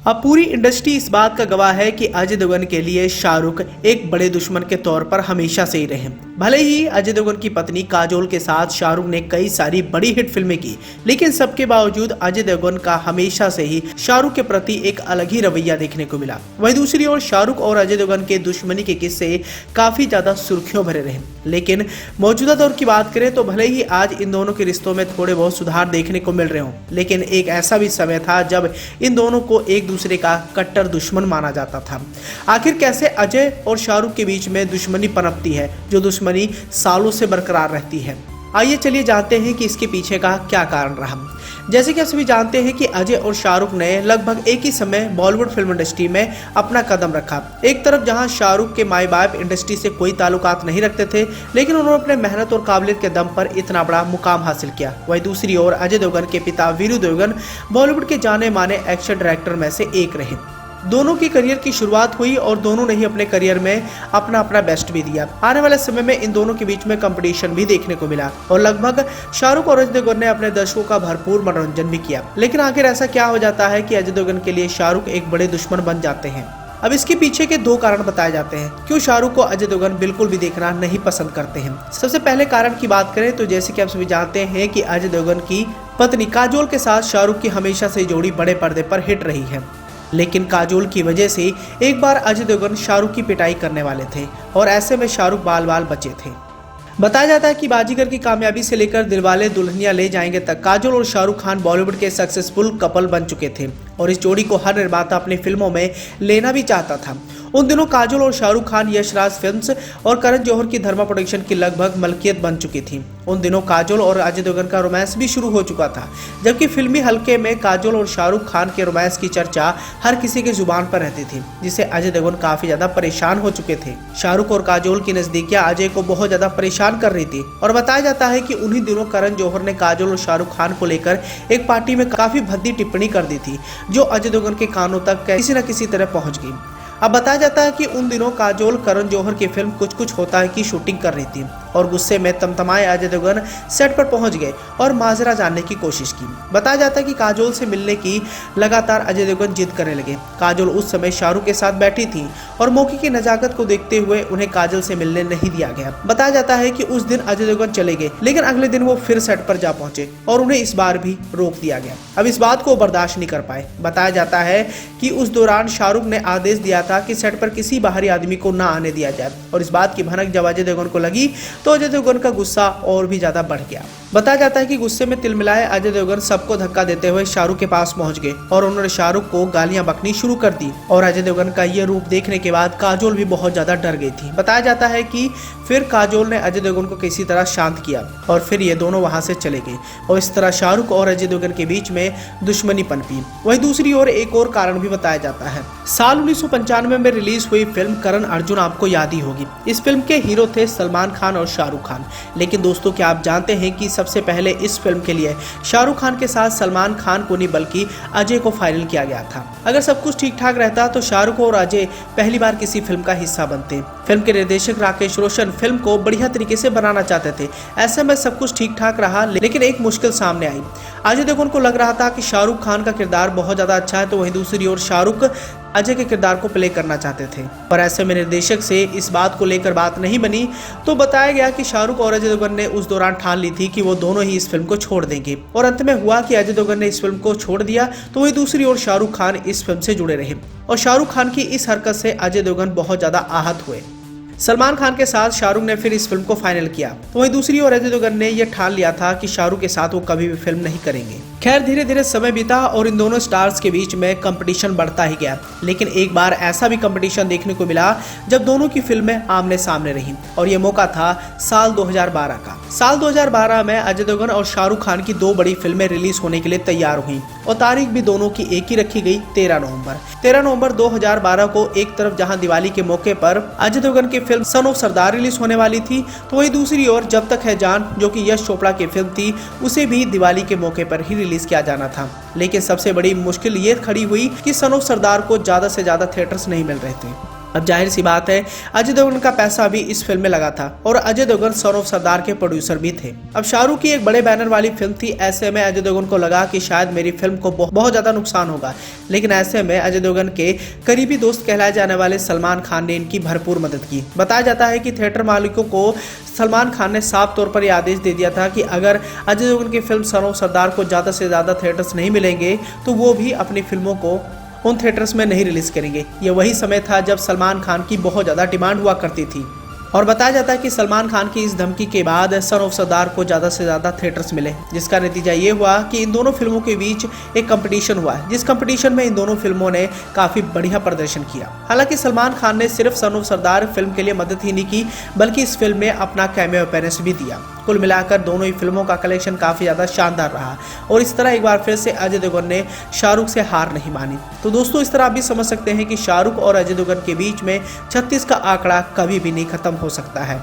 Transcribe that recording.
अब पूरी इंडस्ट्री इस बात का गवाह है कि अजय देवगन के लिए शाहरुख एक बड़े दुश्मन के तौर पर हमेशा से ही रहे। भले ही अजय देवगन की पत्नी काजोल के साथ शाहरुख ने कई सारी बड़ी हिट फिल्में की, लेकिन सबके बावजूद अजय देवगन का हमेशा से ही शाहरुख के प्रति एक अलग ही रवैया देखने को मिला। वहीं दूसरी ओर शाहरुख और अजय देवगन के दुश्मनी के किस्से काफी ज्यादा सुर्खियों भरे रहे। लेकिन मौजूदा दौर की बात करें तो भले ही आज इन दोनों के रिश्तों में थोड़े बहुत सुधार देखने को मिल रहे हों, लेकिन एक ऐसा भी समय था जब इन दोनों को एक दूसरे का कट्टर दुश्मन माना जाता था। आखिर कैसे अजय और शाहरुख के बीच में दुश्मनी पनपती है, जो दुश्मनी सालों से बरकरार रहती है? आइए चलिए जानते हैं कि इसके पीछे का क्या कारण रहा। जैसे कि आप सभी जानते हैं कि अजय और शाहरुख ने लगभग एक ही समय बॉलीवुड फिल्म इंडस्ट्री में अपना कदम रखा। एक तरफ जहां शाहरुख के माई बाप इंडस्ट्री से कोई ताल्लुकात नहीं रखते थे, लेकिन उन्होंने अपने मेहनत और काबिलियत के दम पर इतना बड़ा मुकाम हासिल किया। वहीं दूसरी ओर अजय देवगन के पिता वीरू देवगन बॉलीवुड के जाने माने एक्शन डायरेक्टर में से एक रहे। दोनों की करियर की शुरुआत हुई और दोनों ने ही अपने करियर में अपना बेस्ट भी दिया। आने वाले समय में इन दोनों के बीच में कंपटीशन भी देखने को मिला और लगभग शाहरुख और अजय देवगन ने अपने दर्शकों का भरपूर मनोरंजन भी किया। लेकिन आखिर ऐसा क्या हो जाता है कि अजय देवगन के लिए शाहरुख एक बड़े दुश्मन बन जाते हैं? अब इसके पीछे के दो कारण बताए जाते हैं क्यों शाहरुख को अजय देवगन बिल्कुल भी देखना नहीं पसंद करते हैं। सबसे पहले कारण की बात करें तो जैसे कि आप सभी जानते हैं कि अजय देवगन की पत्नी काजोल के साथ शाहरुख की हमेशा से जोड़ी बड़े पर्दे पर हिट रही है। लेकिन काजोल की वजह से एक बार अजय देवगन शाहरुख की पिटाई करने वाले थे और ऐसे में शाहरुख बाल बाल बचे थे। बताया जाता है कि बाजीगर की कामयाबी से लेकर दिलवाले दुल्हनिया ले जाएंगे तक काजोल और शाहरुख खान बॉलीवुड के सक्सेसफुल कपल बन चुके थे और इस जोड़ी को हर निर्माता अपनी फिल्मों में लेना भी चाहता था। उन दिनों काजोल और शाहरुख खान यशराज फिल्म्स और करण जौहर की धर्मा प्रोडक्शन की लगभग मलकियत बन चुकी थी। उन दिनों काजोल और अजय देवगन का रोमांस भी शुरू हो चुका था, जबकि फिल्मी हल्के में काजोल और शाहरुख खान के रोमांस की चर्चा हर किसी के जुबान पर रहती थी, जिससे अजय देवगन काफी ज्यादा परेशान हो चुके थे। शाहरुख और काजोल की नजदीकियां अजय को बहुत ज्यादा परेशान कर रही थी और बताया जाता है कि उन्हीं दिनों करण जौहर ने काजोल और शाहरुख खान को लेकर एक पार्टी में काफी भद्दी टिप्पणी कर दी थी, जो अजय देवगन के कानों तक किसी न किसी तरह पहुंच गई। अब बताया जाता है कि उन दिनों काजोल करण जौहर की फिल्म कुछ कुछ होता है की शूटिंग कर रही थी और गुस्से में तमतमाए अजय देवगन सेट पर पहुंच गए और माजरा जानने की कोशिश की। बताया जाता है कि काजोल से मिलने की लगातार अजय देवगन जिद करने लगे। काजोल उस समय शाहरुख के साथ बैठी थी और मौके की नजाकत को देखते हुए उन्हें काजोल से मिलने नहीं दिया गया। बताया जाता है कि उस दिन अजय देवगन चले गए, लेकिन अगले दिन वो फिर सेट पर जा पहुंचे और उन्हें इस बार भी रोक दिया गया। अब इस बात को बर्दाश्त नहीं कर पाए। बताया जाता है कि उस दौरान शाहरुख ने आदेश दिया था कि सेट पर किसी बाहरी आदमी को ना आने दिया जाए और इस बात की भनक जब अजय देवगन को लगी तो अजय देवगन का गुस्सा और भी ज्यादा बढ़ गया। बताया जाता है कि गुस्से में तिलमिलाए अजय देवगन सबको धक्का देते हुए शाहरुख के पास पहुंच गए और उन्होंने शाहरुख को गालियां बकनी शुरू कर दी और अजय देवगन का ये रूप देखने के बाद काजोल भी बहुत ज्यादा डर गई थी। बताया जाता है कि फिर काजोल ने अजय देवगन को किसी तरह शांत किया और फिर ये दोनों वहां से चले गए और इस तरह शाहरुख और अजय देवगन के बीच में दुश्मनी पनपी। वहीं दूसरी ओर एक और कारण भी बताया जाता है। साल 1995 में रिलीज हुई फिल्म करण अर्जुन आपको याद ही होगी। इस फिल्म के हीरो थे सलमान खान और शाहरुख खान। लेकिन दोस्तों, क्या आप जानते हैं कि सबसे पहले इस फिल्म के लिए शाहरुख खान के साथ सलमान खान को नहीं बल्कि अजय को फाइनल किया गया था। अगर सब कुछ ठीक ठाक रहता तो शाहरुख और अजय पहली बार किसी फिल्म का हिस्सा बनते। फिल्म के निर्देशक राकेश रोशन फिल्म को बढ़िया तरीके से बनाना चाहते थे। ऐसे में सब कुछ ठीक ठाक रहा, लेकिन एक मुश्किल सामने आई। अजय देवगन को लग रहा था कि शाहरुख खान का किरदार बहुत ज्यादा अच्छा है, तो वहीं दूसरी ओर शाहरुख अजय के किरदार को प्ले करना चाहते थे। पर ऐसे में निर्देशक से इस बात को लेकर बात नहीं बनी, तो बताया गया कि शाहरुख और अजय देवगन ने उस दौरान ठान ली थी कि वो दोनों ही इस फिल्म को छोड़ देंगे और अंत में हुआ कि अजय देवगन ने इस फिल्म को छोड़ दिया, तो वही दूसरी ओर शाहरुख खान इस फिल्म से जुड़े रहे और शाहरुख खान की इस हरकत से अजय देवगन बहुत ज्यादा आहत हुए। सलमान खान के साथ शाहरुख ने फिर इस फिल्म को फाइनल किया, तो वहीं दूसरी ओर अजय देवगन ने यह ठान लिया था कि शाहरुख के साथ वो कभी भी फिल्म नहीं करेंगे। खैर, धीरे धीरे समय बीता और इन दोनों स्टार्स के बीच में कंपटीशन बढ़ता ही गया। लेकिन एक बार ऐसा भी कंपटीशन देखने को मिला जब दोनों की फिल्में आमने सामने रही और ये मौका था साल 2012 का। साल 2012 में अजय देवगन और शाहरुख खान की दो बड़ी फिल्में रिलीज होने के लिए तैयार हुई और तारीख भी दोनों की एक ही रखी गई, 13 नवंबर 2012 को। एक तरफ जहां दिवाली के मौके पर अजय देवगन की film son of Sardar release होने वाली थी, तो वही दूसरी ओर जब तक है जान, जो कि यश चोपड़ा की फिल्म थी, उसे भी दिवाली के मौके पर ही रिलीज किया जाना था। लेकिन सबसे बड़ी मुश्किल ये खड़ी हुई कि सन ऑफ सरदार को ज्यादा से ज्यादा थिएटर्स नहीं मिल रहे थे। अब जाहिर सी बात है अजय देवगन का पैसा भी इस फिल्म में लगा था और अजय देवगन सन ऑफ सरदार के प्रोड्यूसर भी थे। अब शाहरुख की एक बड़े बैनर वाली फिल्म थी, ऐसे में अजय देवगन को लगा कि शायद मेरी फिल्म को बहुत ज्यादा नुकसान होगा, लेकिन ऐसे में अजय देवगन के करीबी दोस्त कहलाए जाने वाले सलमान खान ने इनकी भरपूर मदद की। बताया जाता है कि थिएटर मालिकों को सलमान खान ने साफ तौर पर यह आदेश दे दिया था कि अगर अजय देवगन की फिल्म सन ऑफ सरदार को ज्यादा से ज्यादा थिएटर्स नहीं मिलेंगे तो वो भी अपनी फिल्मों को उन थिएटर्स में नहीं रिलीज करेंगे। ये वही समय था जब सलमान खान की बहुत ज़्यादा डिमांड हुआ करती थी और बताया जाता है कि सलमान खान की इस धमकी के बाद सन ऑफ सरदार को ज़्यादा से ज़्यादा थिएटर्स मिले, जिसका नतीजा ये हुआ कि इन दोनों फिल्मों के बीच एक कंपटीशन हुआ, जिस कंपटीशन में इन दोनों फिल्मों ने काफ़ी बढ़िया प्रदर्शन किया। हालांकि सलमान खान ने सिर्फ सन ऑफ सरदार फिल्म के लिए मदद ही नहीं की, बल्कि इस फिल्म में अपना कैमियो अपीयरेंस भी दिया। कुल मिलाकर दोनों ही फिल्मों का कलेक्शन काफ़ी ज़्यादा शानदार रहा और इस तरह एक बार फिर से अजय देवगन ने शाहरुख से हार नहीं मानी। तो दोस्तों, इस तरह आप भी समझ सकते हैं कि शाहरुख और अजय देवगन के बीच में 36 का आंकड़ा कभी भी नहीं खत्म हो सकता है।